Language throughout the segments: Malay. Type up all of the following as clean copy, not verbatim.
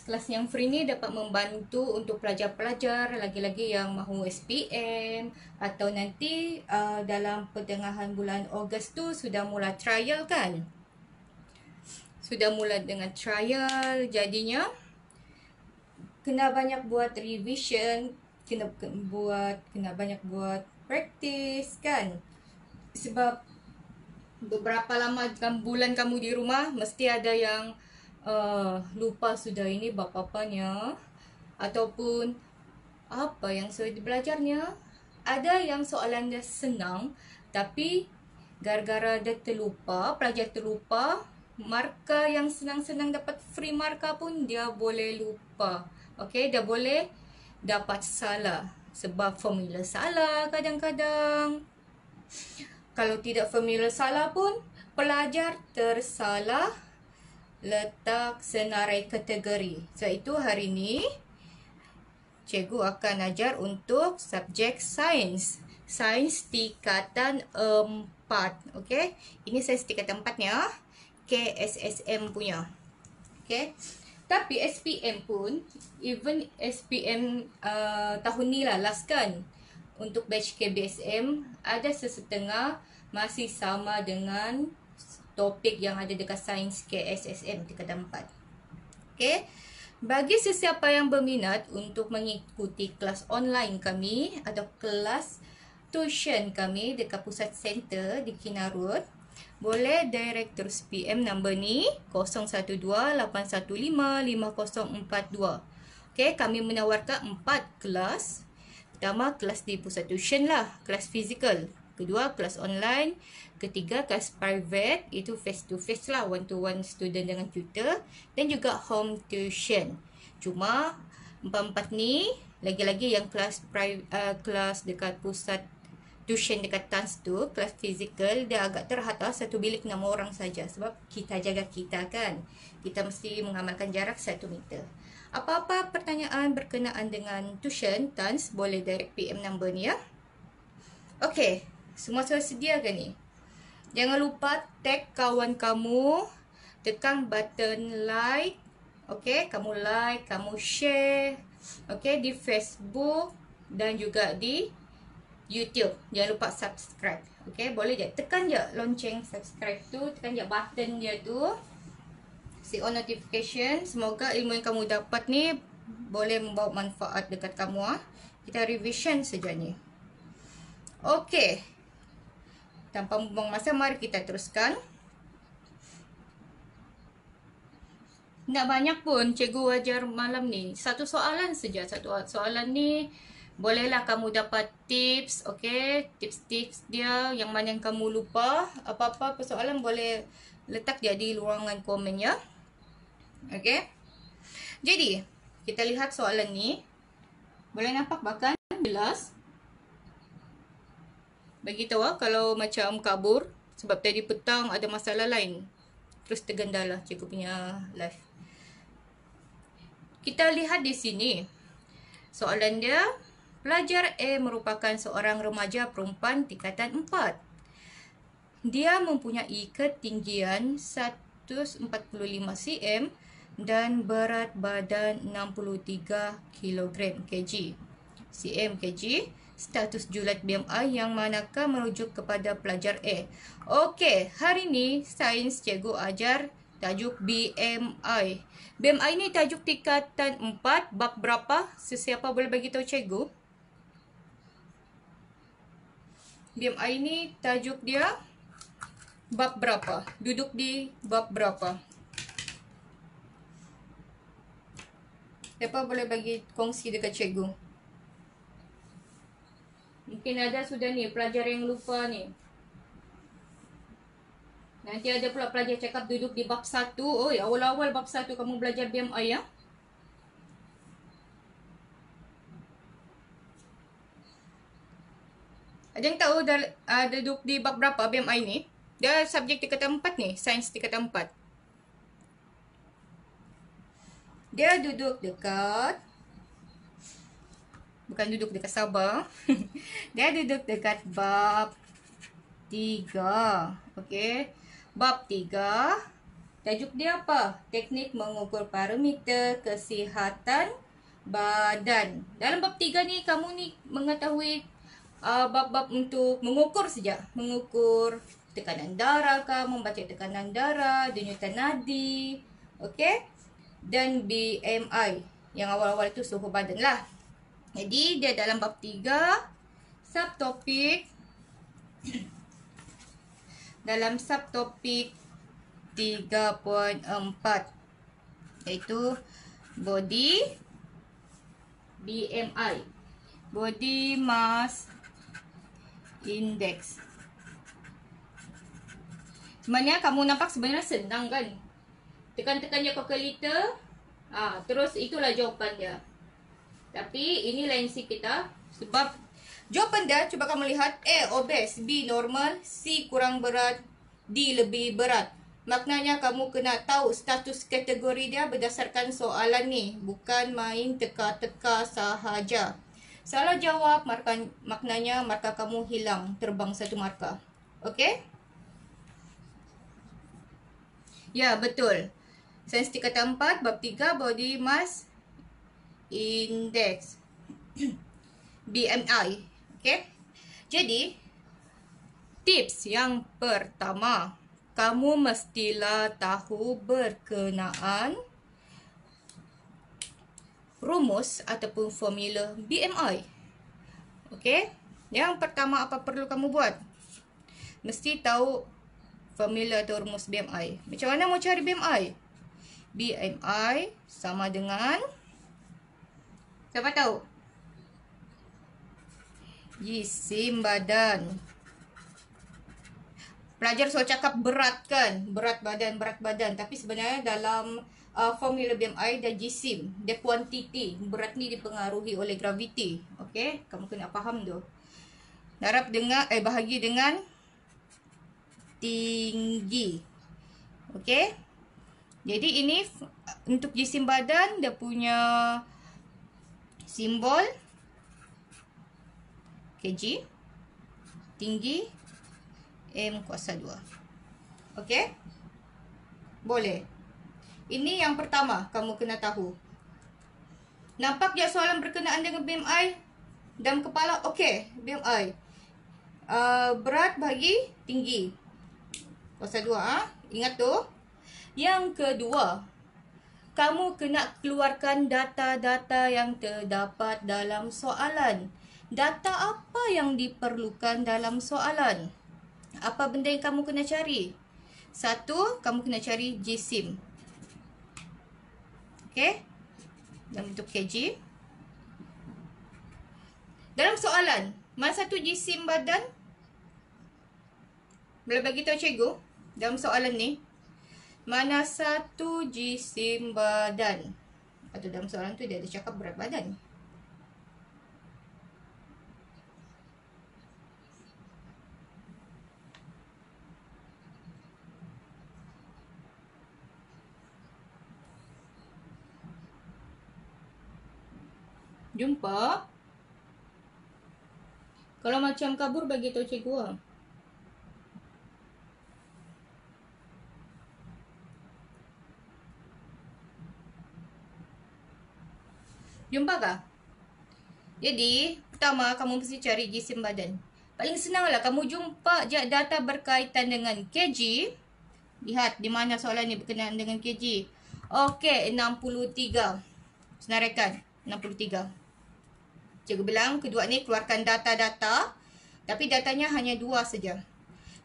Kelas yang free ni dapat membantu untuk pelajar-pelajar lagi-lagi yang mahu SPM atau nanti dalam pertengahan bulan Ogos tu sudah mula trial kan. Sudah mula dengan trial, jadinya kena banyak buat revision, kena banyak buat practice kan. Sebab beberapa lama bulan kamu di rumah mesti ada yang lupa sudah ini bab apanya, ataupun apa yang sudah belajarnya. Ada yang soalan dia senang tapi gara-gara dia terlupa, pelajar terlupa, markah yang senang-senang dapat free markah pun dia boleh lupa. Okey, dia boleh dapat salah sebab formula salah kadang-kadang. Kalau tidak formula salah pun pelajar tersalah letak senarai kategori. So itu hari ni cikgu akan ajar untuk subjek sains. Sains tingkatan 4. Okey. Ini sains tingkatan 4-nya. KSSM punya. Okey. Tapi SPM pun, even SPM tahun ni lah last kan, untuk batch KBSM ada sesetengah masih sama dengan topik yang ada dekat sains KSSM tingkatan 4. Okey. Bagi sesiapa yang berminat untuk mengikuti kelas online kami atau kelas tuition kami dekat pusat center di Kinarut, boleh direct terus PM nombor ni 0128155042. Okey, kami menawarkan 4 kelas. Pertama, kelas di pusat tuition lah, kelas fizikal. Kedua, kelas online. Ketiga, kelas private, itu face to face lah, one to one student dengan tutor. Dan juga home tuition. Cuma empat-empat ni, lagi-lagi yang kelas dekat pusat tuition dekat TANS tu, kelas fizikal, dia agak terhatas, satu bilik 6 orang saja. Sebab kita jaga kita kan, kita mesti mengamalkan jarak 1 meter. Apa-apa pertanyaan berkenaan dengan tuition TANS, boleh direct PM number ni ya. Okey, semua sudah sedia ke ni? Jangan lupa tag kawan kamu, tekan button like. Okey, kamu like, kamu share. Okey, di Facebook dan juga di YouTube. Jangan lupa subscribe. Okey, boleh je tekan je lonceng subscribe tu, tekan je button dia tu. See all notification. Semoga ilmu yang kamu dapat ni boleh membawa manfaat dekat kamu ah. Kita revision saja ni. Okey. Tanpa membuang masa, mari kita teruskan. Tak banyak pun cikgu ajar malam ni. Satu soalan saja. Satu soalan ni bolehlah kamu dapat tips. Okey, tips-tips dia yang mana yang kamu lupa. Apa-apa persoalan boleh letak dia di ruangan komen ya. Okey. Jadi, kita lihat soalan ni. Boleh nampak bahkan jelas. Bagi tahu kalau macam kabur sebab tadi petang ada masalah lain. Terus tergendala cikgu punya live. Kita lihat di sini. Soalan dia, pelajar A merupakan seorang remaja perempuan tingkatan 4. Dia mempunyai ketinggian 145 cm dan berat badan 63 kg. Status julat BMI yang manakah merujuk kepada pelajar A. Okey, hari ni sains cikgu ajar tajuk BMI. BMI ni tajuk tingkatan 4, bab berapa? Sesiapa boleh bagi tahu cikgu? BMI ni tajuk dia bab berapa? Duduk di bab berapa? Siapa boleh bagi kongsi dekat cikgu? Mungkin ada sudah ni pelajar yang lupa ni. Nanti ada pula pelajar cakap duduk di bab 1. Oh, awal-awal bab 1 kamu belajar BMI ya. Ada yang tahu duduk di bab berapa BMI ni? Dia subjek tingkatan 4 ni, sains tingkatan 4. Dia duduk dekat, bukan duduk dekat Sabah. Dia duduk dekat bab 3. Okey. Bab 3. Tajuk dia apa? Teknik mengukur parameter kesihatan badan. Dalam bab 3 ni, kamu ni mengetahui bab-bab untuk mengukur saja. Mengukur tekanan darah kah, membaca tekanan darah, denyutan nadi, okey? Dan BMI. Yang awal-awal itu suhu badan lah. Jadi, dia dalam bab 3, subtopik dalam subtopik 3.4 iaitu body BMI, body mass index. Sebenarnya kamu nampak sebenarnya senang kan? Tekan-tekan je kalkulator, terus itulah jawapan dia. Tapi ini lain si kita, sebab jawapan dia, cuba kamu lihat, A obes, B normal, C kurang berat, D lebih berat. Maknanya kamu kena tahu status kategori dia berdasarkan soalan ni. Bukan main teka-teka sahaja. Salah jawab, maknanya markah kamu hilang. Terbang satu markah. Okey? Ya, betul. Sains tingkatan 4, bab 3, body mass index. BMI. Okey? Jadi, tips yang pertama, kamu mestilah tahu berkenaan rumus ataupun formula BMI. Okey? Yang pertama, apa perlu kamu buat? Mesti tahu formula atau rumus BMI. Macam mana mau cari BMI? BMI sama dengan, siapa tahu? Jisim badan. Pelajar selalu cakap berat kan? Berat badan. Tapi sebenarnya dalam formula BMI dan jisim, dia kuantiti. Berat ni dipengaruhi oleh graviti. Okey? Kamu kena faham tu. Darab dengan, bahagi dengan tinggi. Okey? Jadi ini untuk jisim badan, dia punya simbol kg. Tinggi M kuasa 2. Okey? Boleh. Ini yang pertama kamu kena tahu. Nampak je soalan berkenaan dengan BMI? Dalam kepala, okey, BMI. Berat bagi tinggi. Kuasa 2, ingat tu. Yang kedua, kamu kena keluarkan data-data yang terdapat dalam soalan. Data apa yang diperlukan dalam soalan? Apa benda yang kamu kena cari? Satu, kamu kena cari jisim. Okey? Dalam bentuk kg. Dalam soalan, mana satu jisim badan? Boleh bagi tahu cikgu dalam soalan ni, mana satu jisim badan? Atau dalam soalan tu dia ada cakap berat badan. Jumpa? Kalau macam kabur, bagi tahu cikgu lah. Jumpa kah? Jadi, pertama kamu mesti cari jisim badan. Paling senang lah kamu jumpa je data berkaitan dengan kg. Lihat di mana soalan ni berkenaan dengan kg. Okey, 63. Senaraikan, 63. Cikgu bilang kedua ni keluarkan data-data, tapi datanya hanya 2 saja.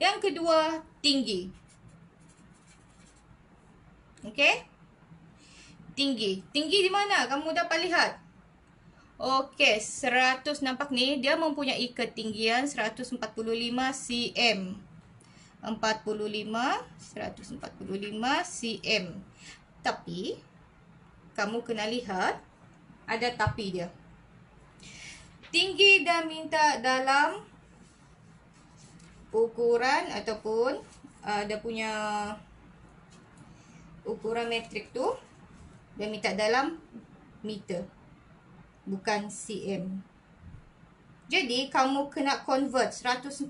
Yang kedua, tinggi. Okey? Tinggi. Tinggi di mana? Kamu dapat lihat. Okey, 100 nampak ni, dia mempunyai ketinggian 145 cm. 145 cm. Tapi, kamu kena lihat, ada tapi dia. Tinggi dah minta dalam ukuran ataupun dia punya ukuran metrik tu, dia minta dalam meter, bukan cm. Jadi kamu kena convert 145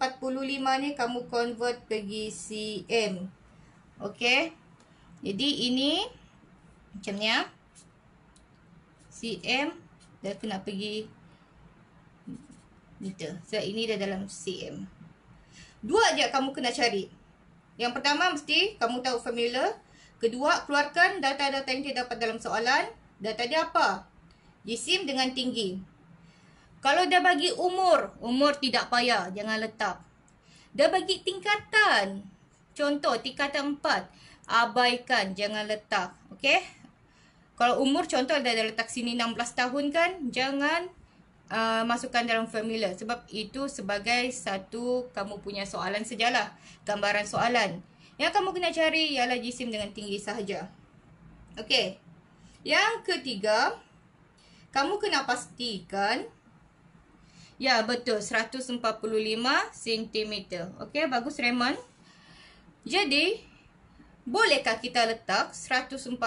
ni, kamu convert pergi cm. Okey. Jadi ini macam ni ya. cm dah kena pergi meter. So ini dah dalam cm. Dua je kamu kena cari. Yang pertama mesti kamu tahu formula. Kedua, keluarkan data-data yang didapat dalam soalan. Data dia apa? Jisim dengan tinggi. Kalau dah bagi umur tidak payah, jangan letak. Dah bagi tingkatan, contoh tingkatan 4, abaikan, jangan letak. Okey? Kalau umur contoh dah letak sini 16 tahun kan, jangan masukkan dalam formula. Sebab itu sebagai satu kamu punya soalan sejalah, gambaran soalan. Yang kamu kena cari ialah jisim dengan tinggi sahaja. Okey. Yang ketiga, kamu kena pastikan, ya betul, 145 cm. Okey, bagus Raymond. Jadi, bolehkah kita letak 145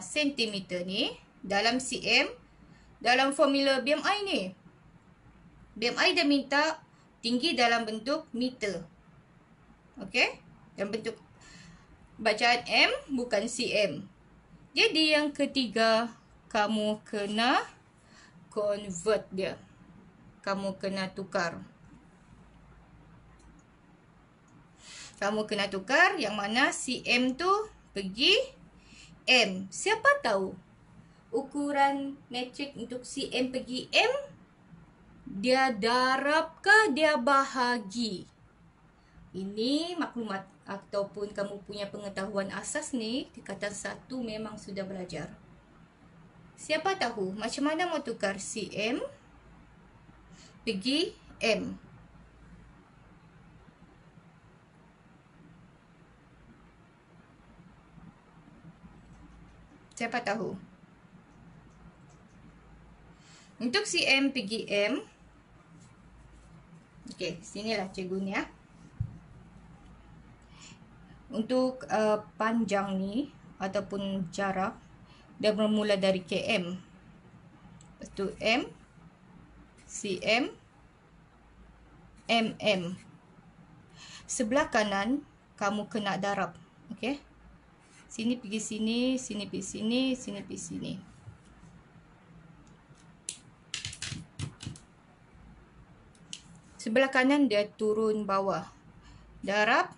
cm ni dalam cm dalam formula BMI ni? BMI dah minta tinggi dalam bentuk meter. Okey? Dalam bentuk bacaan M bukan cm. Jadi yang ketiga, kamu kena convert dia. Kamu kena tukar. Kamu kena tukar yang mana cm tu pergi M. Siapa tahu ukuran metrik untuk cm pergi M, dia darab ke dia bahagi? Ini maklumat ataupun kamu punya pengetahuan asas ni, tingkatan 1 memang sudah belajar. Siapa tahu macam mana mau tukar cm pergi M. Siapa tahu? Untuk cm pergi M, okey, sinilah cikgu ni ya. Untuk panjang ni ataupun jarak, dia bermula dari km. Lepas tu M, cm, mm. Sebelah kanan kamu kena darab. Okey. Sini pergi sini, sini pergi sini, sini pergi sini. Sebelah kanan dia turun bawah. Darab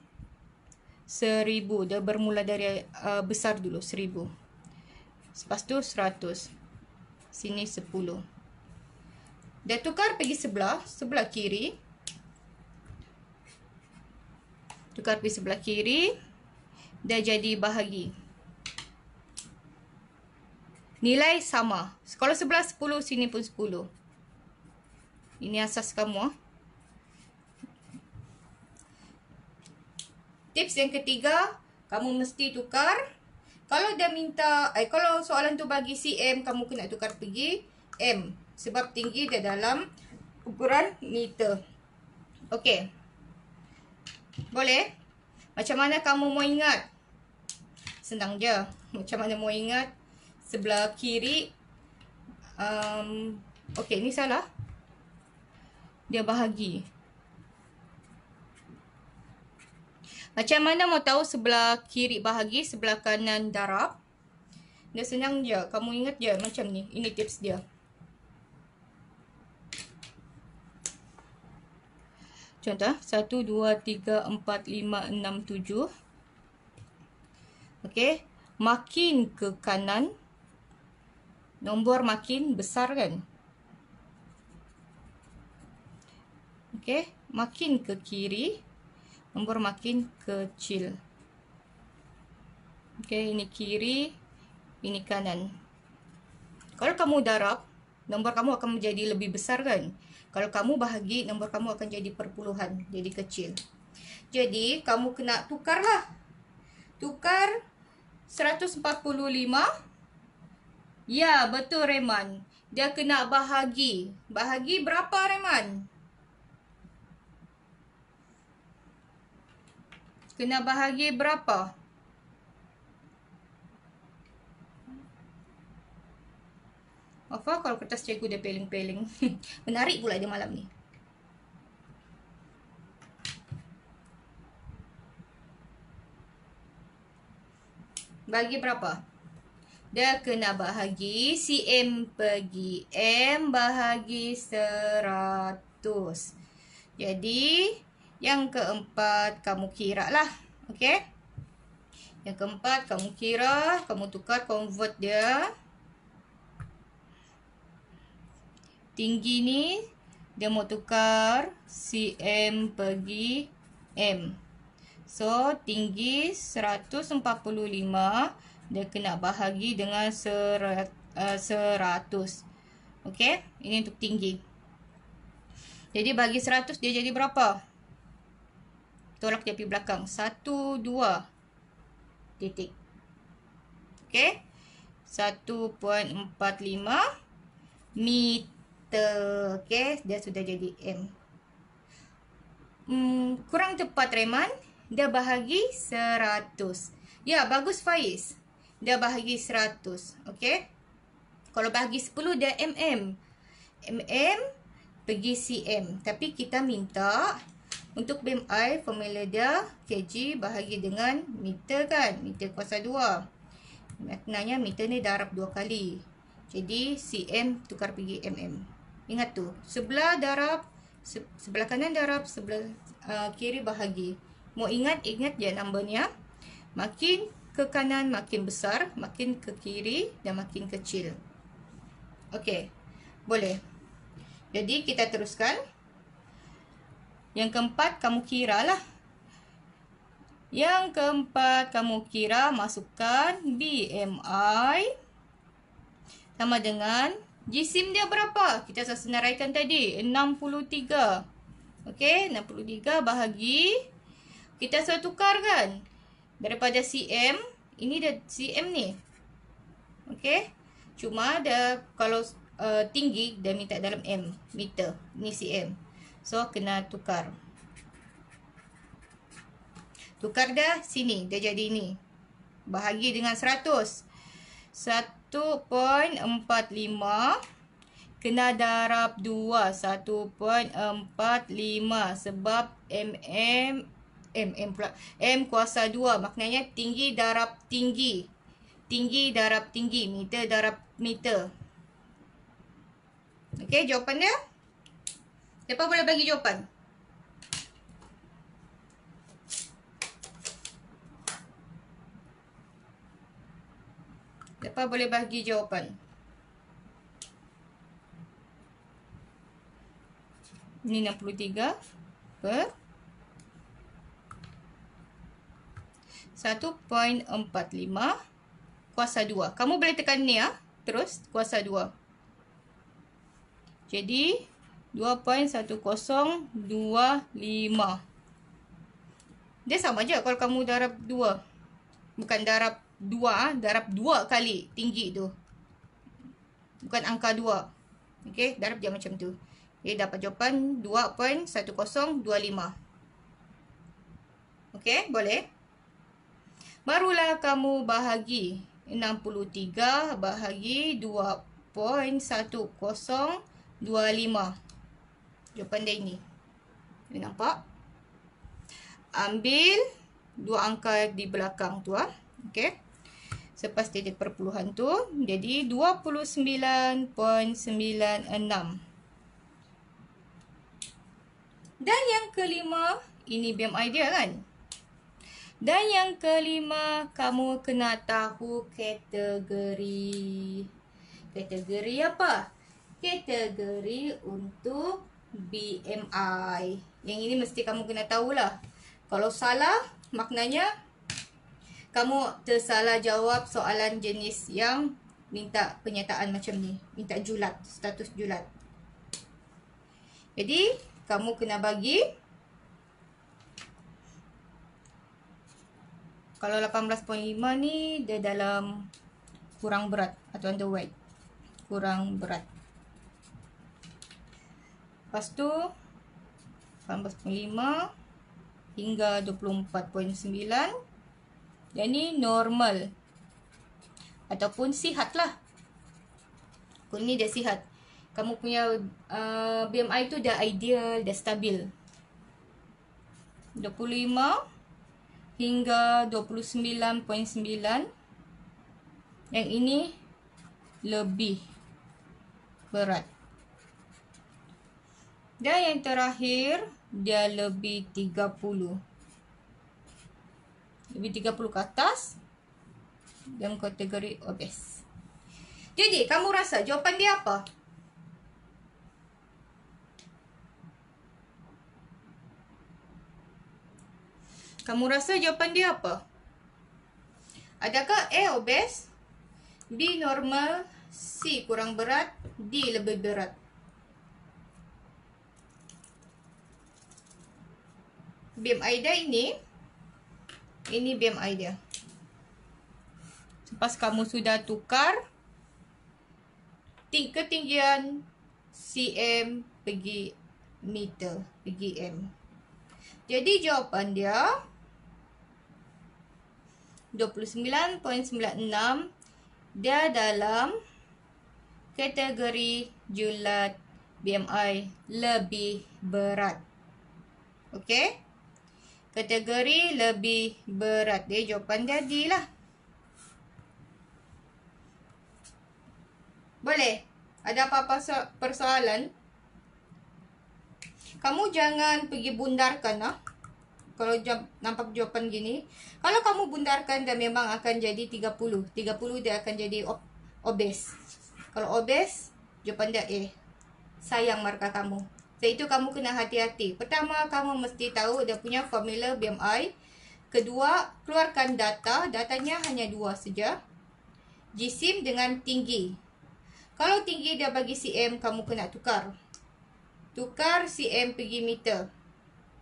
1000. Dia bermula dari besar dulu, 1000. Lepas tu 100. Sini 10. Dia tukar pergi sebelah kiri. Tukar pergi sebelah kiri. Dia jadi bahagi. Nilai sama. Kalau sebelah 10, sini pun 10. Ini asas kamu. Tips yang ketiga, kamu mesti tukar. Kalau dia minta, kalau soalan tu bagi cm, kamu kena tukar pergi m. Sebab tinggi dia dalam ukuran meter. Okey. Boleh? Macam mana kamu mau ingat? Senang je. Macam mana mau ingat? Sebelah kiri. Okey, ni salah. Dia bahagi. Macam mana mau tahu sebelah kiri bahagi, sebelah kanan darab? Dia senang je. Kamu ingat je macam ni. Ini tips dia. Contoh, 1, 2, 3, 4, 5, 6, 7. Okey. Makin ke kanan, nombor makin besar kan? Okey. Makin ke kiri, nombor makin kecil. Okey, ini kiri, ini kanan. Kalau kamu darab, nombor kamu akan menjadi lebih besar kan? Kalau kamu bahagi, nombor kamu akan jadi perpuluhan, jadi kecil. Jadi, kamu kena tukarlah. Tukar 145. Ya, betul Reman. Dia kena bahagi. Bahagi berapa Reman? Kena bahagi berapa? Apa kalau kertas cikgu dia peling-peling. Menarik pula dia malam ni. bagi berapa? Dia kena bahagi CM pergi M bahagi 100. Jadi, yang keempat kamu kira lah. Okey? Yang keempat kamu kira, kamu tukar, convert dia. Tinggi ni, dia mau tukar CM pergi M. So, tinggi 145, dia kena bahagi dengan 100. Okey? Ini untuk tinggi. Jadi, bagi 100 dia jadi berapa? Tolak dia pergi belakang. 1, 2. Titik. Okey? 1.45 meter. Okey? Dia sudah jadi M. Kurang tepat, Reman. Dia bahagi 100. Ya, bagus Faiz. Dia bahagi 100. Okey? Kalau bahagi 10 dia mm. Mm pergi cm. Tapi kita minta untuk BMI formula dia kg bahagi dengan meter kan? Meter kuasa 2. Maknanya meter ni darab 2 kali. Jadi cm tukar pergi mm. Ingat tu. Sebelah darab, sebelah kanan darab, sebelah kiri bahagi. Mau ingat je number ni ya. Makin ke kanan makin besar, makin ke kiri dan makin kecil. Okey. Boleh. Jadi kita teruskan. Yang keempat kamu kira lah. Yang keempat kamu kira, masukkan BMI sama dengan jisim dia berapa? Kita senaraikan tadi 63. Okey, 63 bahagi, kita sudah tukar kan? Daripada cm, ini dah cm ni. Okey. Cuma dah kalau tinggi dia minta dalam m, meter. Ni cm. So kena tukar. Tukar dah sini, dia jadi ni. Bahagi dengan 100. 1.45 kena darab 2. 1.45 sebab M kuasa 2. Maknanya tinggi darab tinggi. Tinggi darab tinggi. Meter darab meter. Okey, jawapan dia. Siapa boleh bagi jawapan? Siapa boleh bagi jawapan? Ini 63 per 1.45 kuasa 2. Kamu boleh tekan ni ya. Terus kuasa 2. Jadi 2.1025. Dia sama je kalau kamu darab 2. Bukan darab 2, darab 2 kali tinggi tu. Bukan angka 2. Okey, darab dia macam tu. Jadi dapat jawapan 2.1025. Okey, boleh? Barulah kamu bahagi 63 bahagi 2.1025. Jawapan dia ini. Boleh nampak? Ambil dua angka di belakang tu. Okey. Selepas titik perpuluhan tu, jadi 29.96. Dan yang kelima, ini BMI dia kan? Dan yang kelima, kamu kena tahu kategori. Kategori apa? Kategori untuk BMI. Yang ini mesti kamu kena tahulah. Kalau salah, maknanya kamu tersalah jawab soalan jenis yang minta penyataan macam ni. Minta julat, status julat. Jadi, kamu kena bagi. Kalau 18.5 ni, dia dalam kurang berat atau underweight. Kurang berat. Lepas tu, 18.5 hingga 24.9. Dan ni normal. Ataupun sihat lah. Kalau ni dia sihat. Kamu punya BMI tu dah ideal, dah stabil. 25 hingga 29.9. Yang ini lebih berat. Dan yang terakhir, dia lebih 30. Lebih 30 ke atas. Dalam kategori obes. Jadi, kamu rasa jawapan dia apa? Kamu rasa jawapan dia apa? Adakah A obes, B normal, C kurang berat, D lebih berat? BMI dia ini BMI dia. Lepas kamu sudah tukar ketinggian cm pergi meter pergi m. Jadi jawapan dia 29.96. Dia dalam kategori julat BMI lebih berat. Okey? Kategori lebih berat. Dia jawapan jadi lah. Boleh? Ada apa-apa persoalan? Kamu jangan pergi bundarkan lah. Kalau nampak jawapan gini. Kalau kamu bundarkan, dia memang akan jadi 30. 30 dia akan jadi obes. Kalau obes, jawapan dia A. Sayang markah kamu. Jadi itu kamu kena hati-hati. Pertama, kamu mesti tahu dia punya formula BMI. Kedua, keluarkan data. Datanya hanya 2 saja. Jisim dengan tinggi. Kalau tinggi dia bagi cm, kamu kena tukar. Tukar cm pergi meter.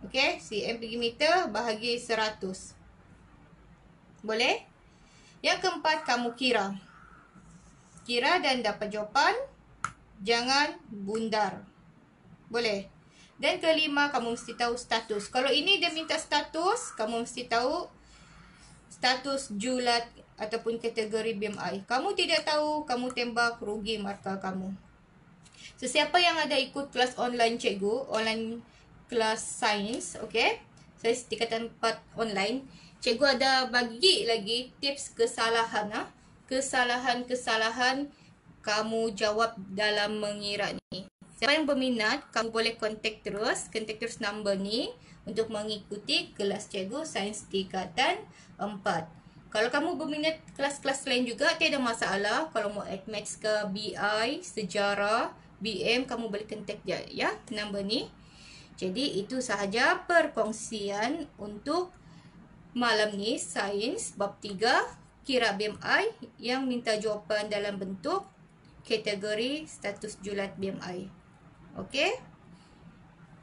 Okey, cm pergi meter bahagi 100. Boleh? Yang keempat, kamu kira. Kira dan dapat jawapan. Jangan bundar. Boleh? Dan kelima, kamu mesti tahu status. Kalau ini dia minta status, kamu mesti tahu status julat ataupun kategori BMI. Kamu tidak tahu, kamu tembak, rugi markah kamu. Sesiapa yang ada ikut kelas online cikgu, online kelas sains, okey? Sains tingkatan 4 online, cikgu ada bagi lagi tips kesalahan. Kesalahan-kesalahan kamu jawab dalam mengira ni. Siapa yang berminat, kamu boleh kontak terus nombor ni untuk mengikuti kelas cikgu sains tingkatan 4. Kalau kamu berminat kelas-kelas lain juga, tiada masalah. Kalau mau add maths ke BI, sejarah, BM, kamu boleh kontak je ya nombor ni. Jadi itu sahaja perkongsian untuk malam ni, sains bab 3 kira BMI yang minta jawapan dalam bentuk kategori status julat BMI. Okey?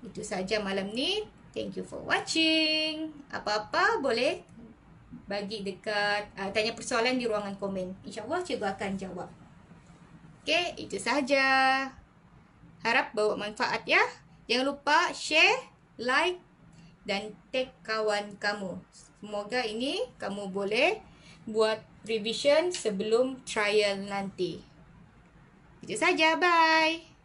Itu saja malam ni. Thank you for watching. Apa-apa boleh bagi dekat tanya persoalan di ruangan komen. InsyaAllah cikgu akan jawab. Okey, itu saja. Harap bawa manfaat ya. Jangan lupa share, like dan tag kawan kamu. Semoga ini kamu boleh buat revision sebelum trial nanti. Itu saja. Bye.